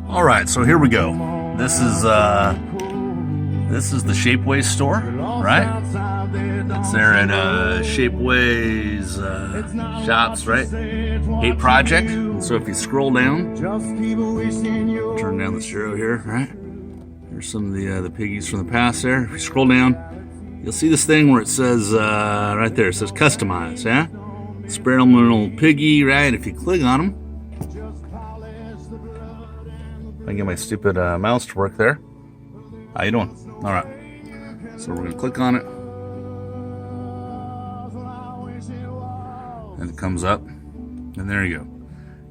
All right, so here we go. This is the Shapeways store, right? It's there at Shapeways shops, right? Hate Project. So if you scroll down, turn down the stereo here, right? There's some of the piggies from the past there. If you scroll down, you'll see this thing where it says right there. It says customize, yeah? Experimental piggy, right? If you click on them. I get my stupid mouse to work there. How you doing? All right. So we're gonna click on it, and it comes up, and there you go.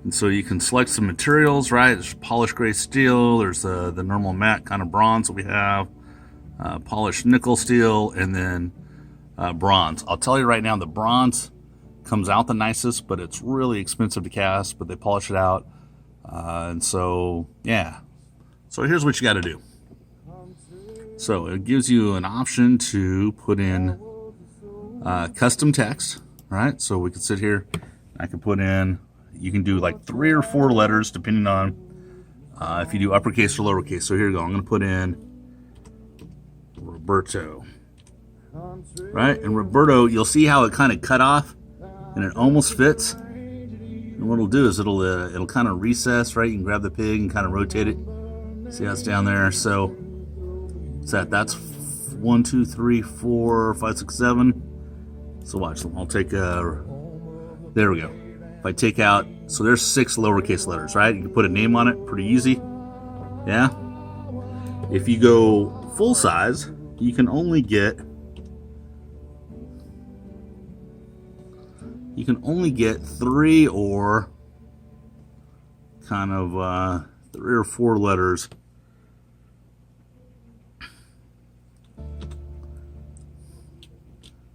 And so you can select some materials, right? There's polished gray steel. There's the normal matte kind of bronze that we have, polished nickel steel, and then bronze. I'll tell you right now, the bronze comes out the nicest, but it's really expensive to cast. But they polish it out. And so, yeah. So here's what you got to do. So it gives you an option to put in custom text, right? So we can sit here. I can put in, you can do like 3 or 4 letters depending on if you do uppercase or lowercase. So here you go. I'm going to put in Roberto, right? And Roberto, you'll see how it kind of cut off and it almost fits. And what it'll do is it'll kind of recess, right? You can grab the pig and kind of rotate it. See how it's down there? So what's that? That's 1, 2, 3, 4, 5, 6, 7. So watch them. I'll take there we go. If I take out, so there's 6 lowercase letters, right? You can put a name on it, pretty easy. Yeah. If you go full size, you can only get 3 or kind of 3 or 4 letters.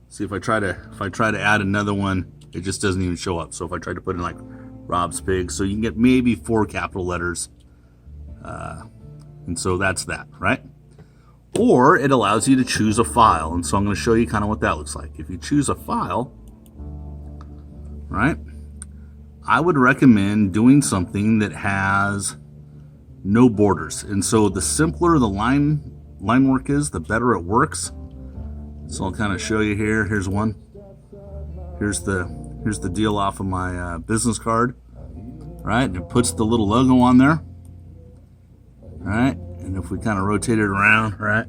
See, if I try to add another one, it just doesn't even show up. So if I try to put in like Rob's Pig, so you can get maybe 4 capital letters, and so that's that, right? Or it allows you to choose a file, and so I'm going to show you kind of what that looks like. If you choose a file, right, I would recommend doing something that has no borders. And so the simpler the line work is, the better it works. So I'll kind of show you here. Here's one. Here's the deal off of my business card, right? And it puts the little logo on there, right? And if we kind of rotate it around, right,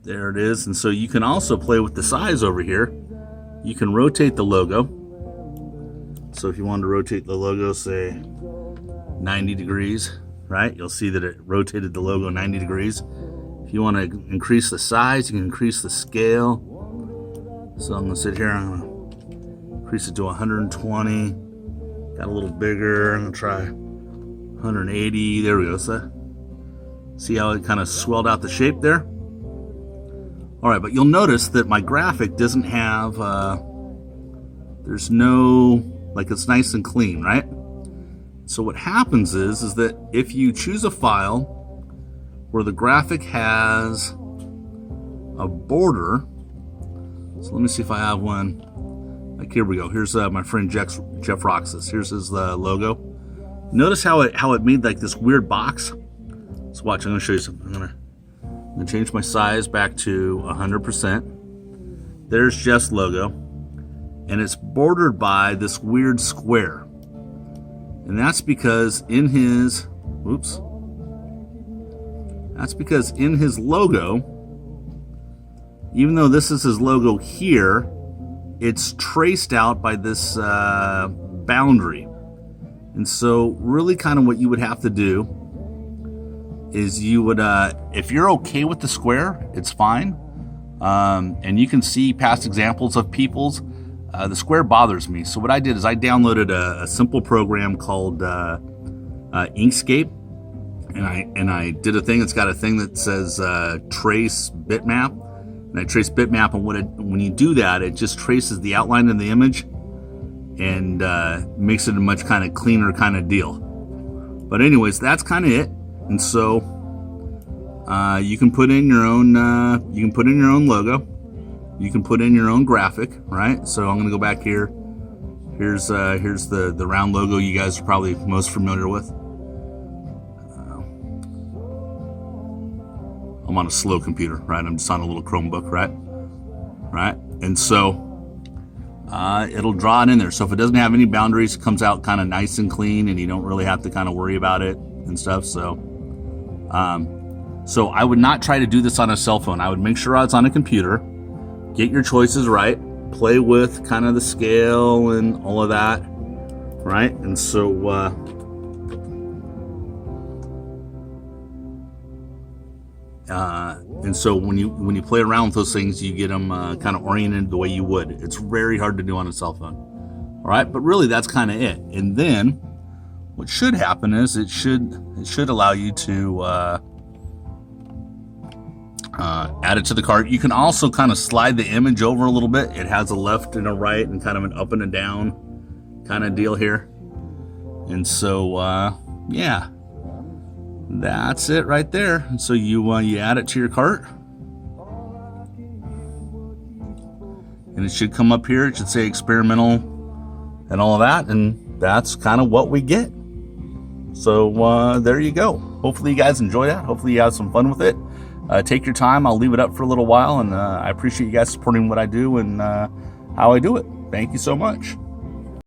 there it is. And so you can also play with the size over here. You can rotate the logo. So if you wanted to rotate the logo, say 90 degrees, right? You'll see that it rotated the logo 90 degrees. If you want to increase the size, you can increase the scale. So I'm going to sit here, I'm going to increase it to 120. Got a little bigger, I'm going to try 180. There we go. So see how it kind of swelled out the shape there? All right, but you'll notice that my graphic doesn't have, there's no, like, it's nice and clean, right? So what happens is that if you choose a file where the graphic has a border, so let me see if I have one. Like, here we go. Here's my friend Jeff Roxas. Here's his logo. Notice how it made like this weird box. So watch, I'm gonna show you something. I'm gonna change my size back to 100%. There's Jeff's logo, and it's bordered by this weird square. And that's because in his, that's because in his logo, even though this is his logo here, it's traced out by this boundary. And so really kind of what you would have to do is you would, if you're okay with the square, it's fine. And you can see past examples of people's. The square bothers me. So what I did is I downloaded a simple program called Inkscape. And I did a thing. It's got a thing that says trace bitmap, and I trace bitmap. And when you do that, it just traces the outline of the image and makes it a much kind of cleaner kind of deal. But anyways, that's kind of it. And so you can put in your own. You can put in your own logo. You can put in your own graphic, right? So I'm gonna go back here. Here's the round logo you guys are probably most familiar with. I'm on a slow computer, right? I'm just on a little Chromebook, right? Right? And so it'll draw it in there. So if it doesn't have any boundaries, it comes out kind of nice and clean, and you don't really have to kind of worry about it and stuff. So I would not try to do this on a cell phone. I would make sure it's on a computer. Get your choices right. Play with kind of the scale and all of that, right? And so when you play around with those things, you get them kind of oriented the way you would. It's very hard to do on a cell phone. All right, but really that's kind of it. And then what should happen is it should allow you to add it to the cart. You can also kind of slide the image over a little bit. It has a left and a right and kind of an up and a down kind of deal here. And so yeah, that's it right there. And so you add it to your cart, and it should come up here. It should say experimental and all of that, and that's kind of what we get. So there you go. Hopefully you guys enjoy that. Hopefully you have some fun with it. Take your time. I'll leave it up for a little while, and I appreciate you guys supporting what I do and how I do it. Thank you so much.